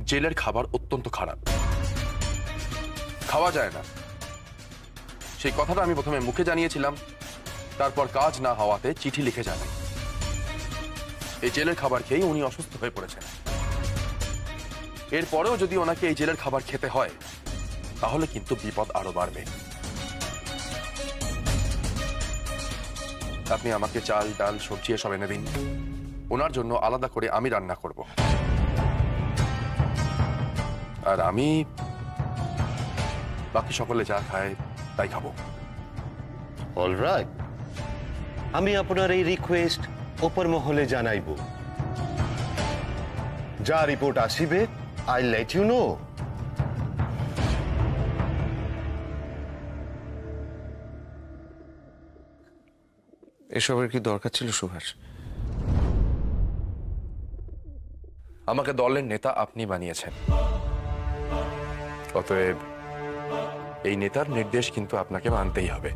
জেলের খাবার অত্যন্ত খারাপ, খাওয়া যায় না। সেই কথাটা আমি প্রথমে মুখে জানিয়েছিলাম, তারপর কাজ না হওয়াতে চিঠি লিখে জানাই। এই জেলের খাবার খেয়েই উনি অসুস্থ হয়ে পড়েছেন। এরপরেও যদি ওনাকে এই জেলের খাবার খেতে হয় তাহলে কিন্তু বিপদ আরো বাড়বে। আপনি আমাকে চাল, ডাল, সবজি এসব এনে দিন, ওনার জন্য আলাদা করে আমি রান্না করব, আর আমি বাকি সকলে যা খায় তাই খাবো। অলরাইট, আমি আপনার এই রিকোয়েস্ট উপর মহলে জানাইব। যা রিপোর্ট আসিবে আই লেট ইউ নো। এসবের কি দরকার ছিল সুভাষ? আমাকে দলের নেতা আপনি বানিয়েছেন, অতএব এই নেতার নির্দেশ কিন্তু আপনাকে মানতেই হবে।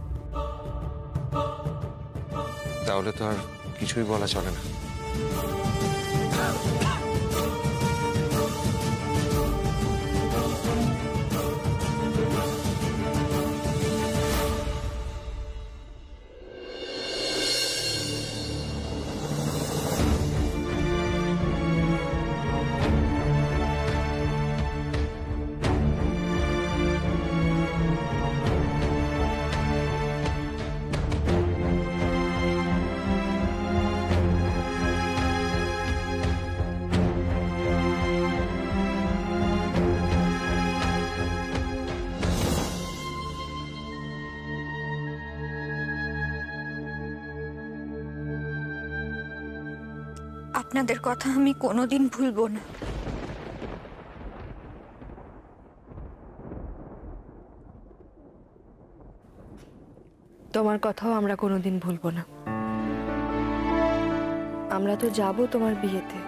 তাহলে তো আর কিছুই বলা চলে না। আপনাদের কথা আমি কোনোদিন ভুলবো না। তোমার কথাও আমরা কোনোদিন ভুলবো না। আমরা তো যাব তোমার বিয়েতে।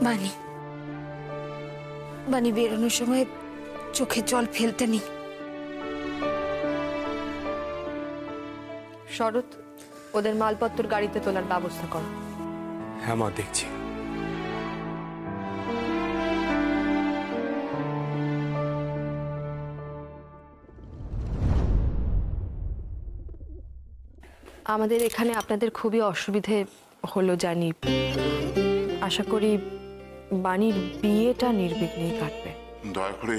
বানি বানি বেরোনোর সময় চোখে জল ফেলতে নেই। শরৎ, ওদের মালপত্র গাড়িতে তোলার ব্যবস্থা করো। হ্যাঁ মা, দেখছি। আমাদের এখানে আপনাদের খুবই অসুবিধে হলো জানি। আশা করি বাণীর বিয়েটা নির্বিঘ্নেই কাটবে। দয়া করে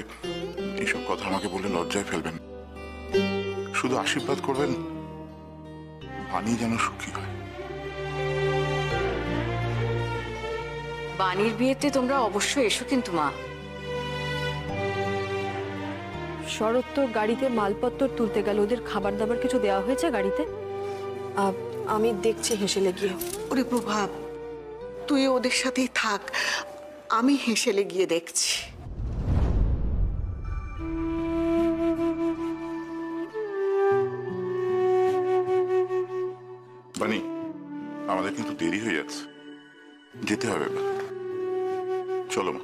এইসব কথা আমাকে বলে লজ্জায় ফেলবেন, শুধু আশীর্বাদ করবেন বাণী যেন সুখী হয়। বাণীর বিয়েতে তোমরা অবশ্যই এসো কিন্তু মা। শরৎ তো গাড়িতে মালপত্র তুলতে গেল, ওদের খাবার দাবার কিছু দেওয়া হয়েছে গাড়িতে? আমি দেখছি হেসেলে গিয়ে। ওরে প্রভাব, তুই ওদের সাথেই থাক, আমি হেসেলে গিয়ে দেখছি। বাণী, আমাদের কিন্তু দেরি হয়ে যাচ্ছে, যেতে হবে। চলো মা।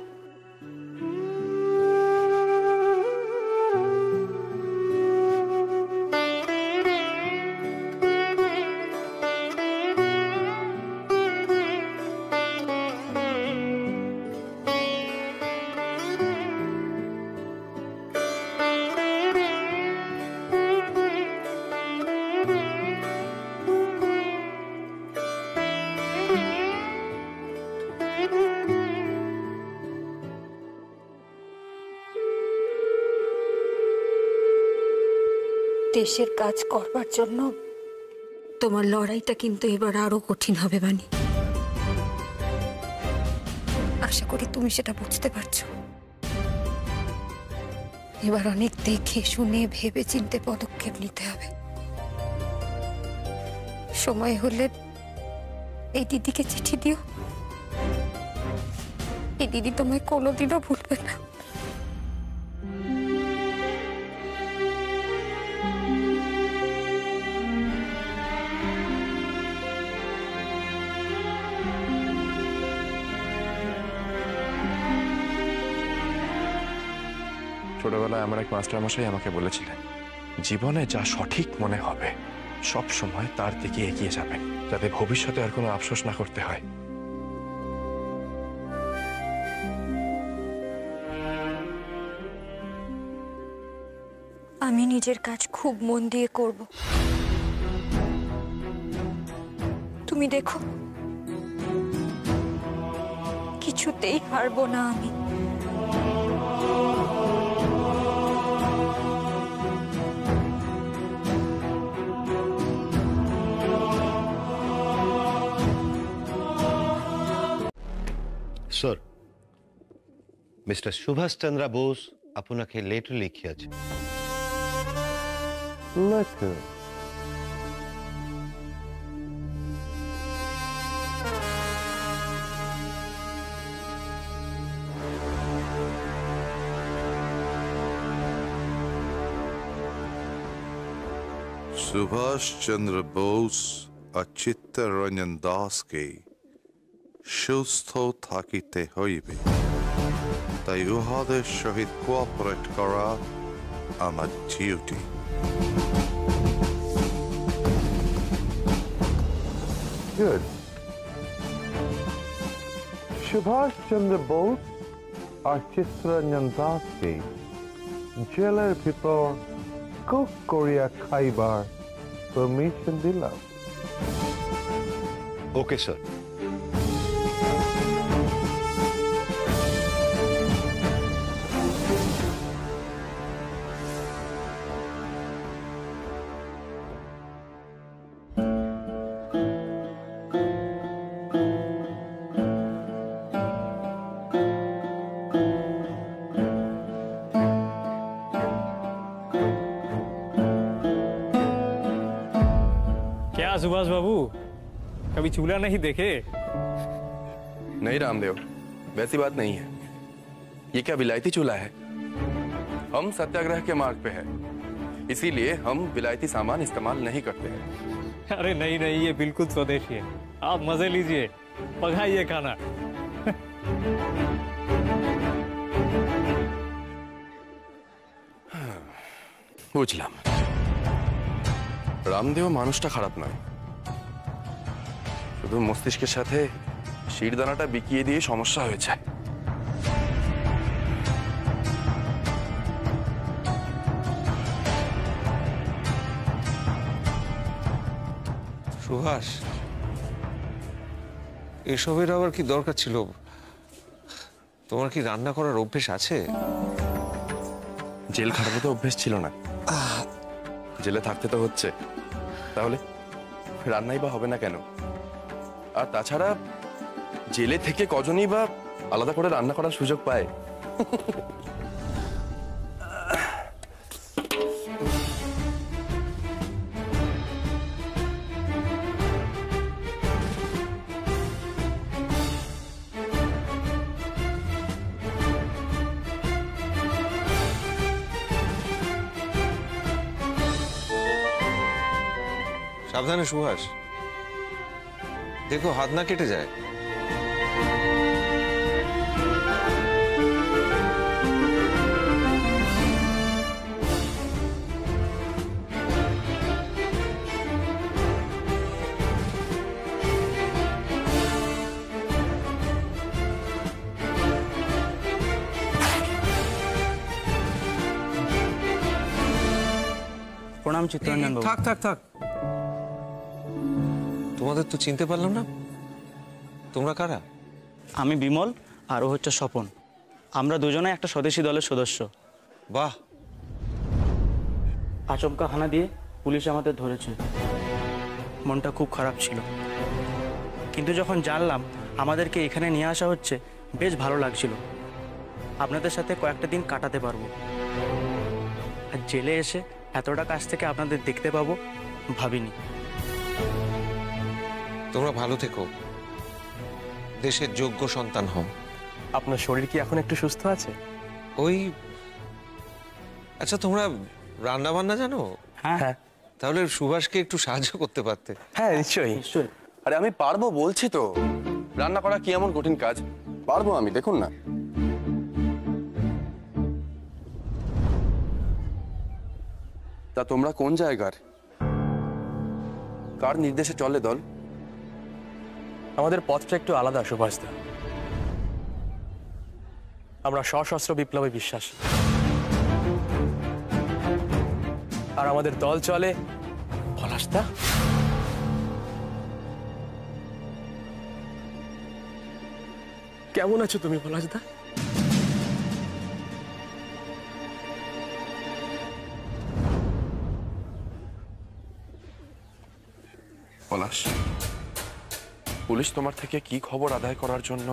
দেশের কাজ করবার জন্য তোমার লড়াইটা কিন্তু এবার আরো কঠিন হবে বানি। আশা করি তুমি সেটা বুঝতে পারছো। এবার অনেক দেখে শুনে ভেবে চিন্তে পদক্ষেপ নিতে হবে। সময় হলে এই দিদিকে চিঠি দিও। এই দিদি তোমায় কোনোদিনও ভুলবে না। ছোটবেলায় আমার এক মাস্টারমশাই আমাকে বলেছিলেন, জীবনে যা সঠিক মনে হবে সব সময় তার দিকে এগিয়ে যাবেন, যাতে ভবিষ্যতে আর কোনো আফসোস না করতে হয়। আমি নিজের কাজ খুব মন দিয়ে করব। তুমি দেখো, কিছুতেই হারবো না আমি। স্যার, মিস্টার সুভাষ চন্দ্র বোস আপনাকে লেটার লিখিয়েছে। Letter. सुभाष चंद्र बोस और चित्तरंजन दास के সুস্থ থাকিতে হইবে, তাই উহাদের সহিত কোঅপারেট করা আমার ডিউটি। Good. সুভাষ চন্দ্র বোস আর চিত্তরঞ্জন দাসকে জেলের ভিতর কুক করিয়া খাইবার পারমিশন দিলাম। Okay sir. क्या सुभाष बाबू, कभी चूल्हा नहीं देखे? नहीं रामदेव, वैसी बात नहीं है। ये क्या विलायती चूल्हा है? हम सत्याग्रह के मार्ग पे है, इसीलिए हम विलायती सामान इस्तेमाल नहीं करते हैं। अरे नहीं नहीं, ये बिल्कुल स्वदेशी है। आप मजे लीजिए, पकाइए खाना। বুঝলাম, রামদেব মানুষটা খারাপ নয়, শুধু মস্তিষ্কের সাথে শিরদানাটা বিকিয়ে দিয়ে সমস্যা হয়েছে। সুভাষ, এসবের আবার কি দরকার ছিল? তোমার কি রান্না করার অভ্যেস আছে? জেল খাটাতে তো অভ্যেস ছিল না, জেলে থাকতে তো হচ্ছে, তাহলে রান্নাই বা হবে না কেন? আর তাছাড়া জেলে থেকে কজনই বা আলাদা করে রান্না করার সুযোগ পায়? সাবধানে সুভাষ, দেখো হাত না কেটে যায়। প্রণাম চিত্তরঞ্জন বাবু। থাক থাক থাক, তোমাদের তো চিনতে পারলাম না, তোমরা কারা? আমি বিমল আর ও হচ্ছে স্বপন। আমরা দুজনে একটা স্বদেশী দলের সদস্য। বাহ, আচমকা হানা দিয়ে পুলিশ আমাদের ধরেছে, মনটা খুব খারাপ ছিল, কিন্তু যখন জানলাম আমাদেরকে এখানে নিয়ে আসা হচ্ছে বেশ ভালো লাগছিল। আপনাদের সাথে কয়েকটা দিন কাটাতে পারবো, আর জেলে এসে এতটা কাছ থেকে আপনাদের দেখতে পাবো ভাবিনি। তোমরা ভালো থেকো, দেশের যোগ্য সন্তান হও। আপনার শরীর কি এখন একটু সুস্থ আছে? ওই, আচ্ছা তোমরা রান্না বান্না জানো? হ্যাঁ। তাহলে সুভাষকে একটু সাহায্য করতে পারতে। হ্যাঁ নিশ্চয়ই নিশ্চয়ই। আরে আমি পারবো বলছি তো, রান্না করা কি এমন কঠিন কাজ? পারবো আমি, দেখুন না। তা তোমরা কোন জায়গার? কার নির্দেশে চলে দল? আমাদের পথটা একটু আলাদা সুভাষদা। আমরা সশস্ত্র বিপ্লবে বিশ্বাসী, আর আমাদের দল চলে পলাশদা। কেমন আছো তুমি পলাশদা? পলাশ, পুলিশ তোমার থেকে কি খবর আদায় করার জন্য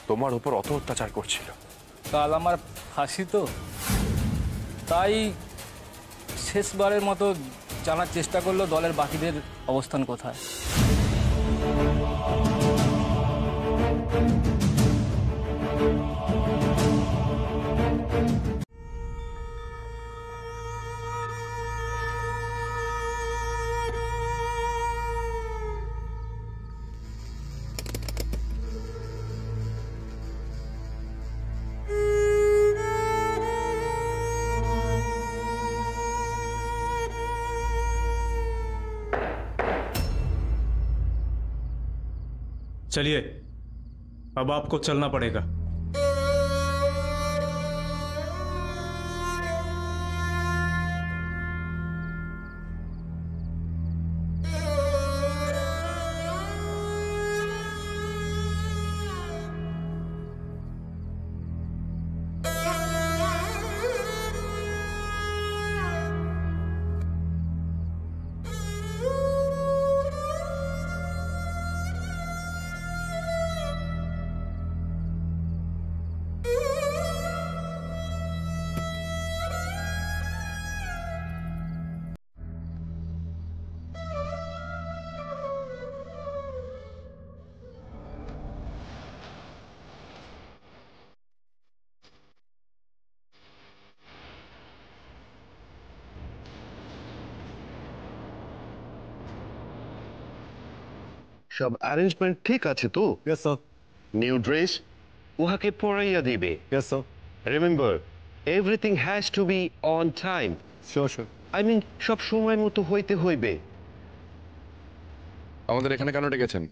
তোমার উপর অত অত্যাচার করছিল? কাল আমার ফাঁসি তো, তাই শেষবারের মতো জানার চেষ্টা করলো দলের বাকিদের অবস্থান কোথায়। चलिए, अब आपको चलना पड़ेगा। সব অ্যারেঞ্জমেন্ট ঠিক আছে তো? Yes sir. নিউ ড্রেস উহাকে পরাইয়া দিবে। Yes sir. Remember, everything has to be on time. Sure sure. I mean সব সময় মতো হইতে হইবে। আমাদের এখানে কেন ডেকেছেন?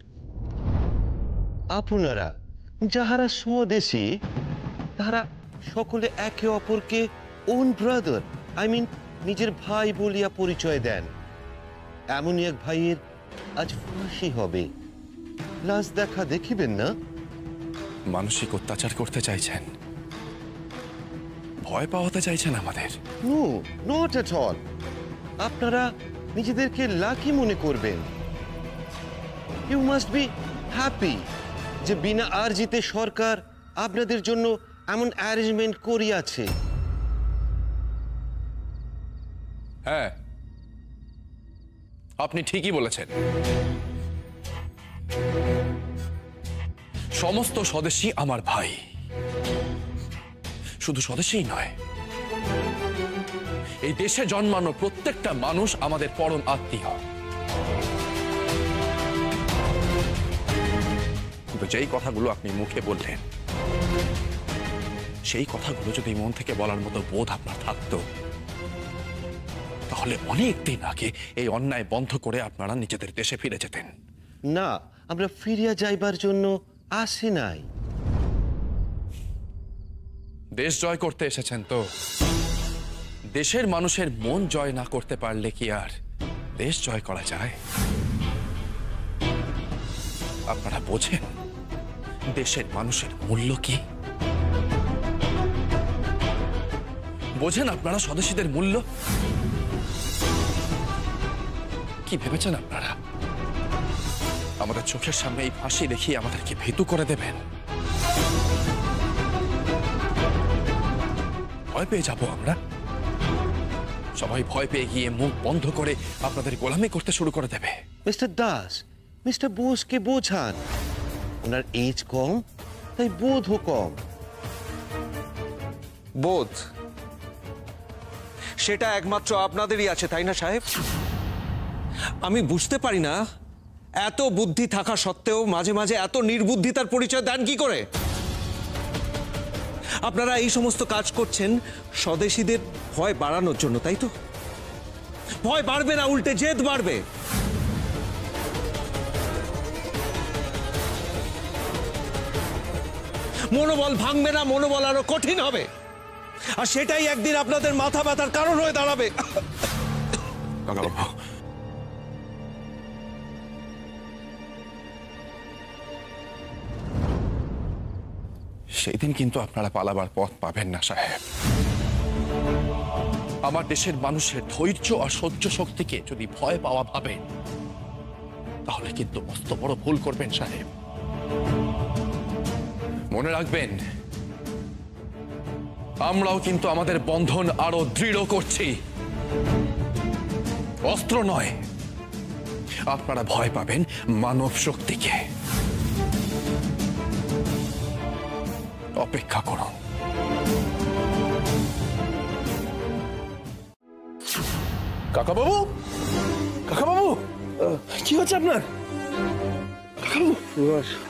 আপনারা যাহারা স্বদেশী তাহারা সকলে একে অপরকে ওন ব্রাদার, আই মিন নিজের ভাই বলিয়া পরিচয় দেন। এমনই এক ভাইয়ের আজ ফাঁসি হবে। লাশ দেখা দেখিবেন না? মানসিক অত্যাচার করতে চাইছেন, ভয় পাওয়াতে চাইছেন আমাদের? No, not at all. আপনারা নিজেদেরকে লাকি মনে করবেন। ইউ মাস্ট বি হ্যাপি যে বিনা আর্জিতে সরকার আপনাদের জন্য এমন অ্যারেঞ্জমেন্ট করিয়াছে। হ্যাঁ, আপনি ঠিকই বলেছেন। সমস্ত স্বদেশী আমার ভাই। শুধু স্বদেশীই নয়, এই দেশে জন্মানো প্রত্যেকটা মানুষ আমাদের পরম আত্মীয়। কিন্তু যেই কথাগুলো আপনি মুখে বললেন, সেই কথাগুলো যদি মন থেকে বলার মতো বোধ আপনার থাকতো, তাহলে অনেক দিন আগে এই অন্যায় বন্ধ করে আপনারা নিজেদের দেশে ফিরে যেতেন। না, আমরা ফিরিয়া যাইবার জন্য আসি নাই। দেশ জয় করতে এসেছেন তো? দেশের মানুষের মন জয় না করতে পারলে কি আর দেশ জয় করা যায়? আপনারা বোঝেন দেশের মানুষের মূল্য কি? বোঝেন আপনারা স্বদেশীদের মূল্য কি? ভেবেছেন আপনারা আমাদের চোখের সামনে এই ফাঁসি দেখিয়ে আমাদেরকে ভীতু করে দেবেন? ভয় পেয়ে যাব আমরা? সবাই ভয় পেয়ে গিয়ে মুখ বন্ধ করে আপনাদের গোলামি করতে শুরু করে দেবে। মিস্টার দাস, মিস্টার বোসকে বোঝান। ওনার এজ কম, তাই বোধও কম। বোধ সেটা একমাত্র আপনাদেরই আছে, তাই না সাহেব? আমি বুঝতে পারি না এত বুদ্ধি থাকা সত্ত্বেও মাঝে মাঝে এত নির্বুদ্ধিতার পরিচয় দেন কি করে? আপনারা এই সমস্ত কাজ করছেন স্বদেশীদের ভয় বাড়ানোর জন্য, তাই তো? ভয় বাড়বে না, উল্টে জেদ বাড়বে। মনোবল ভাঙবে না, মনোবল আরো কঠিন হবে, আর সেটাই একদিন আপনাদের মাথা ব্যথার কারণ হয়ে দাঁড়াবে। কাকাবাবু, সেই দিন কিন্তু আপনারা পালাবার পথ পাবেন না সাহেব। আমার দেশের মানুষের ধৈর্য আর সহ্য শক্তিকে যদি ভয় পাওয়া ভাবেন, তাহলে কিন্তু মস্ত বড় ভুল করবেন সাহেব। মনে রাখবেন, আমরাও কিন্তু আমাদের বন্ধন আরো দৃঢ় করছি, অস্ত্র নয়। আপনারা ভয় পাবেন মানব শক্তিকে। অপেক্ষা করুন। কাকাবাবু, কাকাবাবু, কি হচ্ছে আপনার? কাকাবাবু,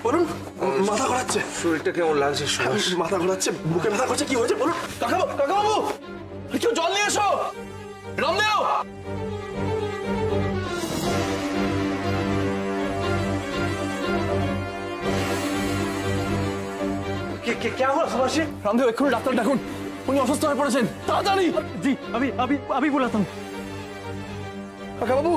বলুন। মাথা ঘোরাচ্ছে। শরীরটা কেমন লাগছে? মাথা ঘোরাচ্ছে, বুকে ব্যথা করছে, কি হয়েছে বলুন? কাকাবাবু, কাকাবাবু, কেউ জল নিয়ে এসো। রামদেও, क्या हुआ सुभाष जी? রামদেও, এক্ষুনি ডাক্তার ডাকুন, উনি অসুস্থ হয়ে পড়েছেন, তাড়াতাড়ি। जी अभी अभी अभी बुलाता हूँ। কাকাবাবু,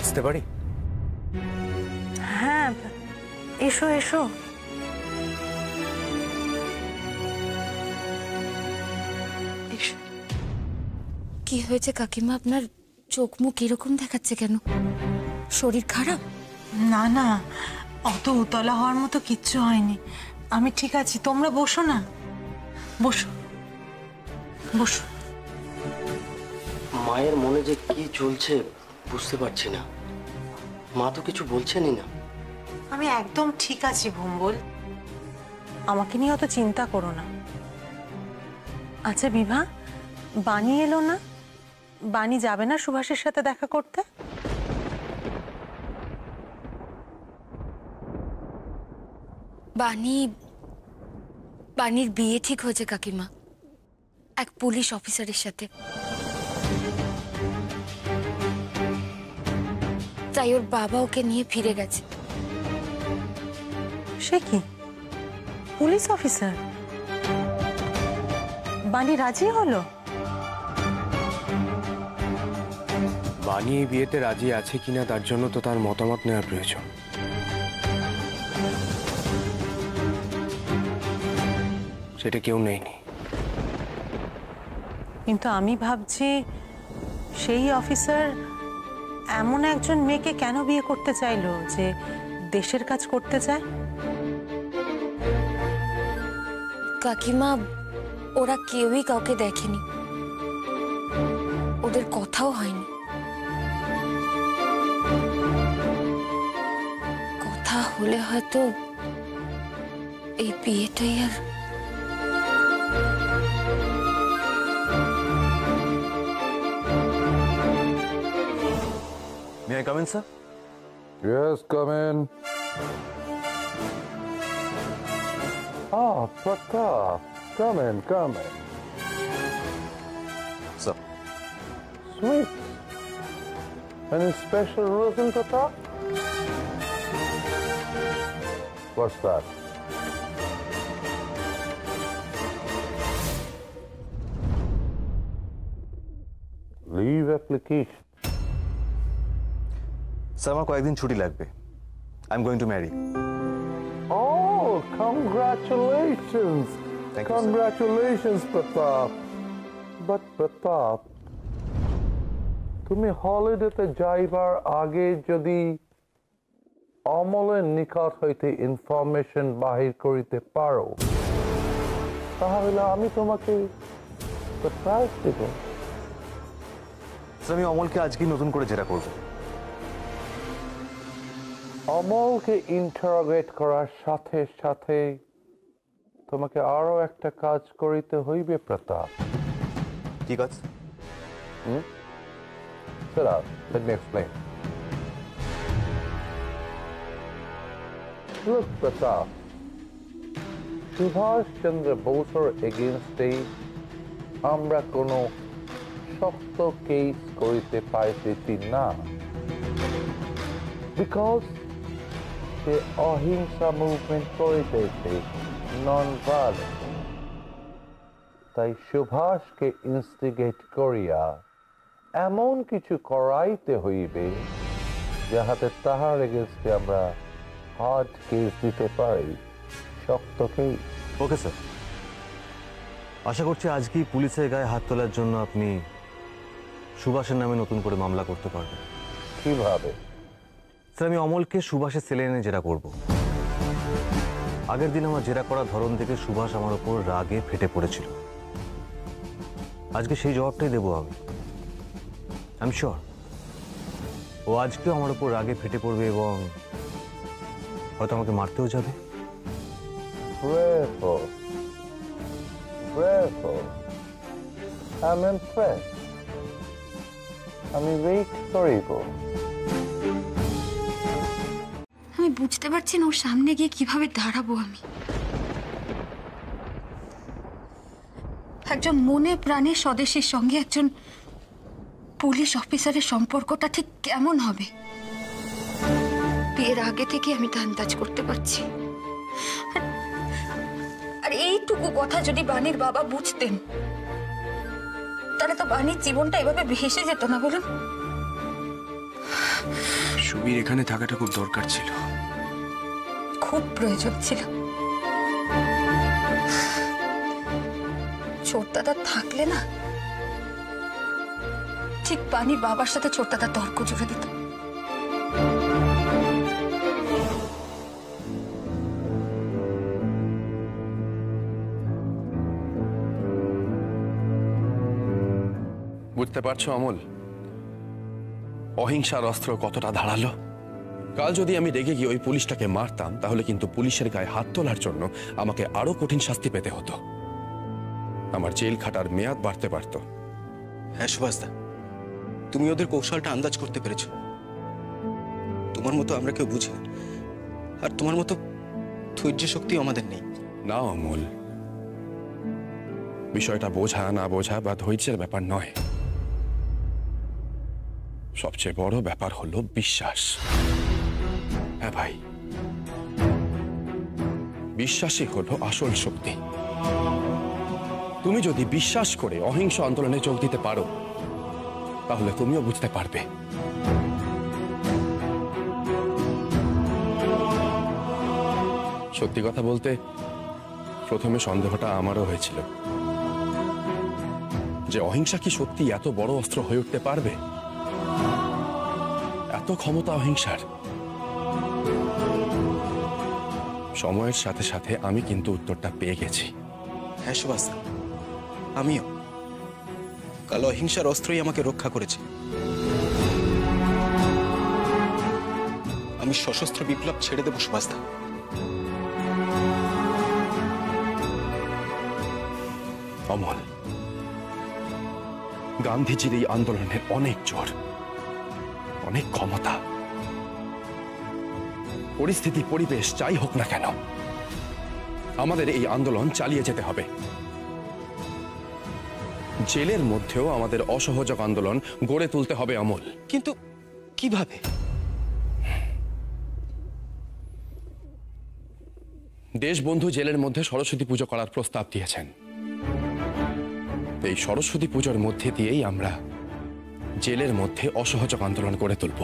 আসতে পারি? হ্যাঁ, এসো এসো। কি হয়েছে কাকিমা? আপনার চোখ মুখ এরকম দেখাচ্ছে কেন? শরীর খারাপ? না না, অত উতলা হওয়ার মতো কিচ্ছু হয়নি, আমি ঠিক আছি। তোমরা বসো না, বসো বসো। মায়ের মনে যে কি চলছে বুঝতে পারছি না, মা তো কিছু বলছেনই না। আমি একদম ঠিক আছি ভুম্বল, আমাকে নিয়ে অত চিন্তা করো না। আচ্ছা বিভা, বানি এলো না? বানি যাবে না সুভাষের সাথে দেখা করতে? বানির বিয়ে ঠিক হয়েছে কাকিমা, এক পুলিশ অফিসারের সাথে। তাই ওর বাবা ওকে নিয়ে ফিরে গেছে। সে কি, পুলিশ অফিসার? বানি রাজি হলো? বানি এই বিয়েতে রাজি আছে কিনা তার জন্য তো তার মতামত নেওয়ার প্রয়োজন। সেটা কেউ নেয়নি। কিন্তু আমি ভাবছি সেই অফিসার এমন একজন মেয়েকে কেন বিয়ে করতে চাইলো যে দেশের কাজ করতে চায়? কাকিমা, ওরা কেউই কাউকে দেখেনি, ওদের কথাও হয়নি। কথা হলে হয়তো এই বিয়েটাই আর। May I come in, sir? Yes, come in. Ah, Pratap. Come in, come in. Sir. Sweet. Any special reason, Pratap? What's that? Leave application. Sir, আমার কয়েকদিন ছুটি লাগবে। I am going to marry. Oh, congratulations. Thank you, sir. Congratulations, Pratap. But Pratap, তুমি হলিডেতে যাইবার আগে যদি অমলের নিকট হইতে ইনফরমেশন বাহির করিতে পারো, তাহলে আমি তোমাকে সারপ্রাইজ দেব। স্যার, আমি অমলকে আজকেই নতুন করে জেরা করব। অমলকে ইন্টারোগেট করার সাথে সাথে তোমাকে আরো একটা কাজ করিতে হইবে প্রতাপ। কি কাজ? Sit up. Let me explain. Look, Pratap. Subhash Chandra বোসের এগেনস্টে আমরা কোনো শক্ত কেস করিতে পাইতেছি না, বিকজ সে অহিংসা মুভমেন্ট করিতেছে, নন ভায়োলেন্ট। তাই সুভাষকে ইনস্টিগেট করিয়া এমন কিছু করাইতে হইবে যাহাতে তাহার এগেনস্টে আমরা হার্ড কেস দিতে পারি, শক্ত কেস। ওকে স্যার, আশা করছি আজকেই পুলিশের গায়ে হাত তোলার জন্য আপনি সুভাষের নামে নতুন করে মামলা করতে পারবেন। কিভাবে? স্যার, আমি অমলকে সুভাষের সেলে এনে জেরা করব। আগের দিন আমার জেরা করার ধরন থেকে সুভাষ আমার ওপর রাগে ফেটে পড়েছিল। আজকে সেই জবাবটাই দেবো আমি। আই এম শিওর ও আজকেও আমার ওপর রাগে ফেটে পড়বে এবং হয়তো আমাকে মারতেও যাবে। আমি ওয়েট করিব। আমি বুঝতে পারছি না ওর সামনে গিয়ে কিভাবে দাঁড়াবো আমি। একজন মনে প্রাণে স্বদেশীর সঙ্গে একজন পুলিশ অফিসারের সম্পর্কটা ঠিক কেমন হবে বিয়ের আগে থেকে আমি তা আন্দাজ করতে পারছি। আর এইটুকু কথা যদি বাণীর বাবা বুঝতেন তাহলে তো বাণীর জীবনটা এভাবে ভেসে যেত না, বলুন। সুবীর এখানে থাকাটা খুব দরকার ছিল, খুব প্রয়োজন ছিল। ছোটদাদা থাকলে না ঠিক বাণীর বাবার সাথে ছোটদাদা তর্ক জুড়ে দিত। বুঝতে পারছো অমল, অহিংসার অস্ত্র কতটা ধারালো? কাল যদি আমি রেগে গিয়ে ওই পুলিশটাকে মারতাম তাহলে কিন্তু পুলিশের গায়ে হাত তোলার জন্য আমাকে আরো কঠিন শাস্তি পেতে হতো, আমার জেল খাটার মেয়াদ বাড়তে পারত। হ্যাঁ সুভাষদা, তুমি ওদের কৌশলটা আন্দাজ করতে পেরেছো। তোমার মতো আমরা কেউ বুঝি না, আর তোমার মতো ধৈর্য শক্তি আমাদের নেই। না অমল, বিষয়টা বোঝা না বোঝা বা ধৈর্যের ব্যাপার নয়, সবচেয়ে বড় ব্যাপার হলো বিশ্বাস। হ্যাঁ ভাই, বিশ্বাসই হলো আসল শক্তি। তুমি যদি বিশ্বাস করে অহিংস আন্দোলনে যোগ দিতে পারো তাহলে তুমিও বুঝতে পারবে সত্যি কথা বলতে প্রথমে সন্দেহটা আমারও হয়েছিল যে অহিংসা কি সত্যি এত বড় অস্ত্র হয়ে উঠতে পারবে, এত ক্ষমতা অহিংসার। সময়ের সাথে সাথে আমি কিন্তু উত্তরটা পেয়ে গেছি। হ্যাঁ সুভাষ, আমিও। কাল অহিংসার অস্ত্রই আমাকে রক্ষা করেছে। আমি সশস্ত্র বিপ্লব ছেড়ে দেব সুভাষদা। অমল, গান্ধীজির এই আন্দোলনের অনেক জোর, অনেক ক্ষমতা। পরিস্থিতি পরিবেশ যাই হোক না কেন আমাদের এই আন্দোলন চালিয়ে যেতে হবে। জেলের মধ্যেও আমাদের অসহযোগ আন্দোলন গড়ে তুলতে হবে অমল। কিন্তু কিভাবে? দেশবন্ধু জেলের মধ্যে সরস্বতী পুজো করার প্রস্তাব দিয়েছেন। এই সরস্বতী পুজোর মধ্যে দিয়েই আমরা জেলের মধ্যে অসহযোগ আন্দোলন গড়ে তুলব,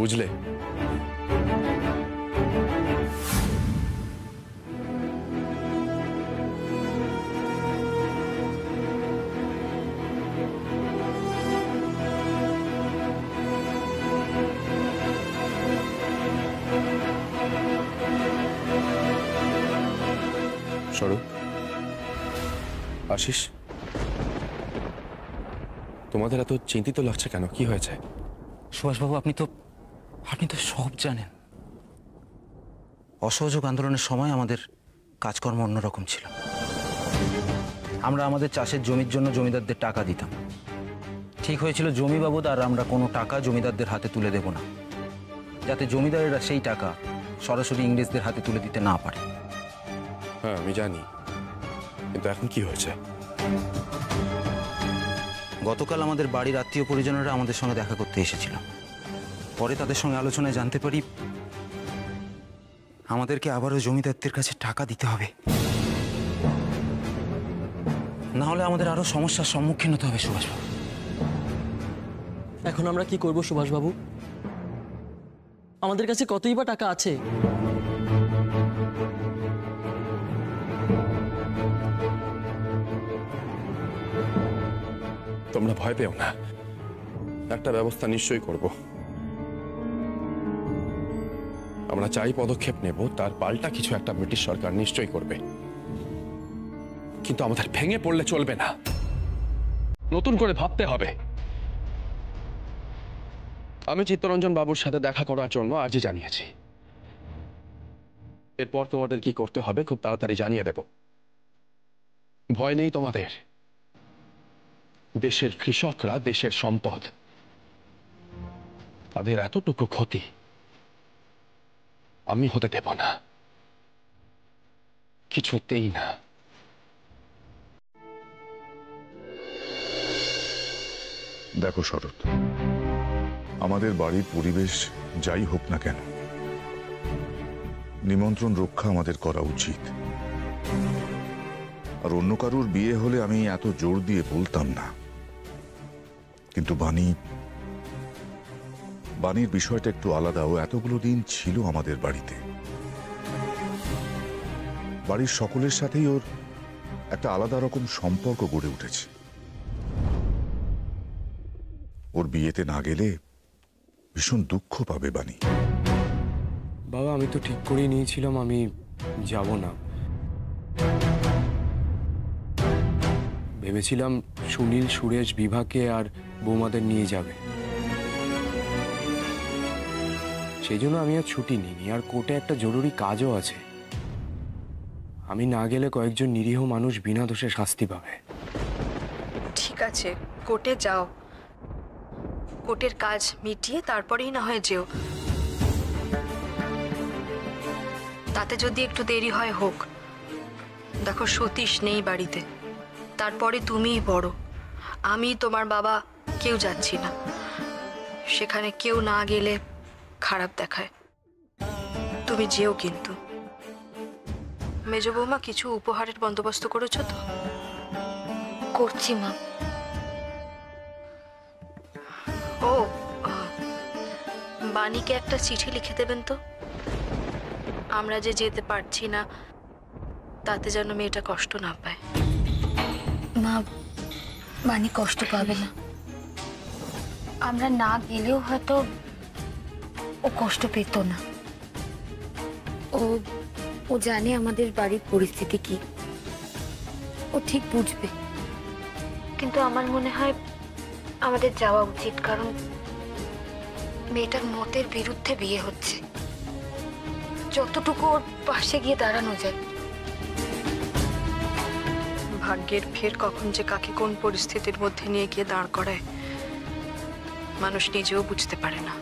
বুঝলে? সরু, আশিস, তোমাদের এত চিন্তিত লাগছে কেন? কি হয়েছে? সুভাষবাবু, আপনি তো সব জানেন। অসহযোগ আন্দোলনের সময় আমাদের কাজকর্ম অন্যরকম ছিল। আমরা আমাদের চাষের জমির জন্য জমিদারদের টাকা দিতাম। ঠিক হয়েছিল জমি বাবদ আর আমরা কোনো টাকা জমিদারদের হাতে তুলে দেব না। যাতে জমিদারেরা সেই টাকা সরাসরি ইংরেজদের হাতে তুলে দিতে না পারে। হ্যাঁ আমি জানি, কিন্তু এখন কি হয়েছে? গতকাল আমাদের বাড়ির আত্মীয় পরিজনেরা আমাদের সঙ্গে দেখা করতে এসেছিল। পরে তাদের সঙ্গে আলোচনায় জানতে পারি আমাদেরকে আবারও জমিদারদের কাছে টাকা দিতে হবে, না হলে আমাদের আরো সমস্যার সম্মুখীন হতে হবে। সুভাষবাবু, এখন আমরা কি করব সুভাষবাবু? আমাদের কাছে কতই বা টাকা আছে? তোমরা ভয় পেও না, একটা ব্যবস্থা নিশ্চয়ই করব। আমরা চাই পদক্ষেপ নেব, তার পাল্টা কিছু একটা ব্রিটিশ সরকার নিশ্চয়ই করবে। কিন্তু আমাদের ভেঙে পড়লে চলবে না, নতুন করে ভাবতে হবে। আমি চিত্তরঞ্জন বাবুর সাথে দেখা করার জন্য আজই জানিয়েছি। এরপর তোমাদের কি করতে হবে খুব তাড়াতাড়ি জানিয়ে দেব। ভয় নেই তোমাদের, দেশের কৃষকরা দেশের সম্পদ, তাদের এতটুকু ক্ষতি আমি হতে দেব না, কিছুতেই না। দেখো শরৎ, আমাদের বাড়ির পরিবেশ যাই হোক না কেন, নিমন্ত্রণ রক্ষা আমাদের করা উচিত। আর অন্য কারুর বিয়ে হলে আমি এত জোর দিয়ে বলতাম না, কিন্তু বাণীর বিষয়টা একটু আলাদা। ও এতগুলো দিন ছিল আমাদের বাড়িতে, বাড়ির সকলের সাথেই ওর একটা আলাদা রকম সম্পর্ক গড়ে উঠেছে। ওর বিয়েতে না গেলে ভীষণ দুঃখ পাবে বাণী। বাবা, আমি তো ঠিক করে নিয়েছিলাম আমি যাব না। ভেবেছিলাম সুনীল, সুরেশ, বিভাকে আর বৌমাদের নিয়ে যাবে, সেই জন্য আমি আর ছুটি নিইনি। আর কোর্টে একটা জরুরি কাজও আছে, আমি না গেলে কয়েকজন নিরীহ মানুষ বিনা দোষে শাস্তি পাবে। ঠিক আছে, কোর্টে যাও, কোর্টের কাজ মিটিয়ে তারপরেই না হয় যেও। তাতে যদি একটু দেরি হয় হোক। দেখো সতীশ নেই বাড়িতে, তারপরে তুমিই বড়, আমি তোমার বাবা কেউ যাচ্ছি না। সেখানে কেউ না গেলে খারাপ দেখায়। তুমি যেও কিন্তু। মেজ বৌমা, কিছু উপহারের বন্দোবস্ত করেছো তো? করছি মা। ও, বাণীকে একটা চিঠি লিখে দেবেন তো। আমরা যে যেতে পারছি না, তাতে যেন মেয়েটা কষ্ট না পায়। মা, বাণী কষ্ট পাবে না। আমরা না গেলেও হয়তো ও কষ্ট পেত না। ও জানে আমাদের বাড়ির পরিস্থিতি কি, ও ঠিক বুঝবে। কিন্তু আমার মনে হয় আমাদের যাওয়া উচিত, কারণ মেয়েটার মতের বিরুদ্ধে বিয়ে হচ্ছে। যতটুকু ওর পাশে গিয়ে দাঁড়ানো যায়। ভাগ্যের ফের কখন যে কাকে কোন পরিস্থিতির মধ্যে নিয়ে গিয়ে দাঁড় করায় মানুষ নিজেও বুঝতে পারে না।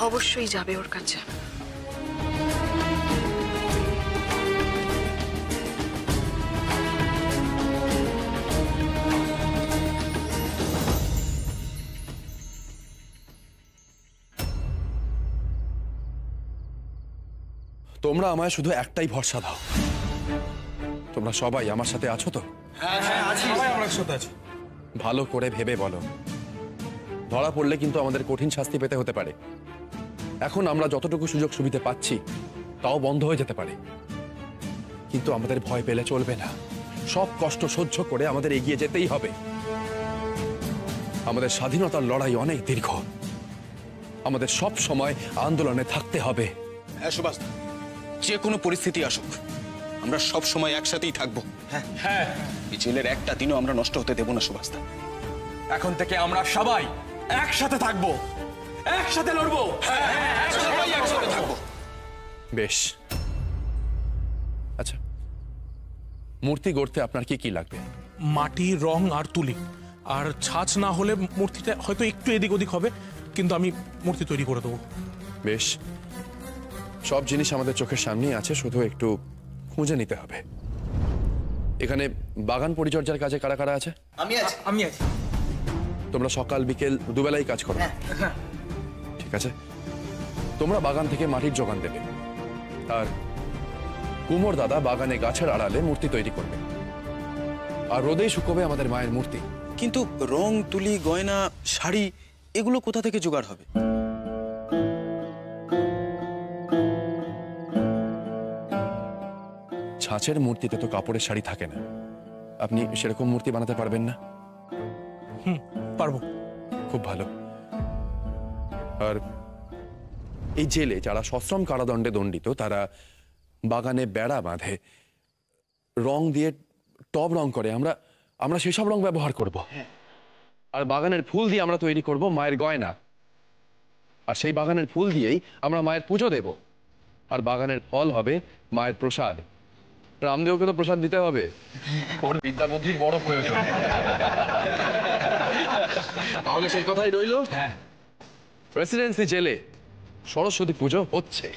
অবশ্যই যাবে ওর কাছে। তোমরা আমায় শুধু একটাই ভরসা দাও, তোমরা সবাই আমার সাথে আছো তো? ভালো করে ভেবে বলো, ধরা পড়লে কিন্তু আমাদের কঠিন শাস্তি পেতে হতে পারে। এখন আমরা যতটুকু সুযোগ সুবিধা পাচ্ছি তাও বন্ধ হয়ে যেতে পারে, কিন্তু আমাদের ভয় পেলে চলবে না। সব কষ্ট সহ্য করে আমাদের এগিয়ে যেতেই হবে। আমাদের স্বাধীনতার লড়াই অনেক দীর্ঘ, আমাদের সব সময় আন্দোলনে থাকতে হবে। হ্যাঁ সুভাষ, যে কোনো পরিস্থিতি আসুক আমরা সব সময় একসাথেই থাকবো। হ্যাঁ, এই জেলের একটা দিনও আমরা নষ্ট হতে দেব না সুভাষ। এখন থেকে আমরা সবাই একসাথে থাকবো, একসাথে লড়বো। সবাই একসাথে থাকবো। বেশ, আচ্ছা, মূর্তি গড়তে আপনার কি কি লাগবে? মাটি, রং আর তুলি। আর ছাঁচ না হলে মূর্তিটা হয়তো একটু এদিক ওদিক হবে, কিন্তু আমি মূর্তি তৈরি করে দেবো। বেশ, সব জিনিস আমাদের চোখের সামনেই আছে, শুধু একটু খুঁজে নিতে হবে। এখানে বাগান পরিচর্যার কাজে কারা কারা আছে? আমি আছি। তোমরা সকাল বিকেল দুবেলাই কাজ করো? ঠিক আছে, তোমরা বাগান থেকে মাটির যোগান দেবে, আর কুমোর দাদা বাগানে গাছের আড়ালে মূর্তি তৈরি করবে, আর রোদেই শুকোবে আমাদের মায়ের মূর্তি। কিন্তু রং তুলি গয়না শাড়ি এগুলো কোথা থেকে জোগাড় হবে? ছাঁচের মূর্তিতে তো কাপড়ের শাড়ি থাকে না, আপনি সেরকম মূর্তি বানাতে পারবেন না? পারবো। খুব ভালো। আর এই জেলে যারা সশ্রম কারাদণ্ডে দণ্ডিত, তারা বাগানে বেড়া বাঁধে, রং দিয়ে টব রং করে, আমরা সেসব রং ব্যবহার করব। আর বাগানের ফুল দিয়ে আমরা তৈরি করব মায়ের গয়না, আর সেই বাগানের ফুল দিয়েই আমরা মায়ের পুজো দেব, আর বাগানের ফল হবে মায়ের প্রসাদ। রামদেবকে তো প্রসাদ দিতে হবে, ওর বিদ্যা বুদ্ধির বড় প্রয়োজন। তাহলে সেই কথাই রইল, প্রেসিডেন্সি জেলে সরস্বতী পুজো হচ্ছে।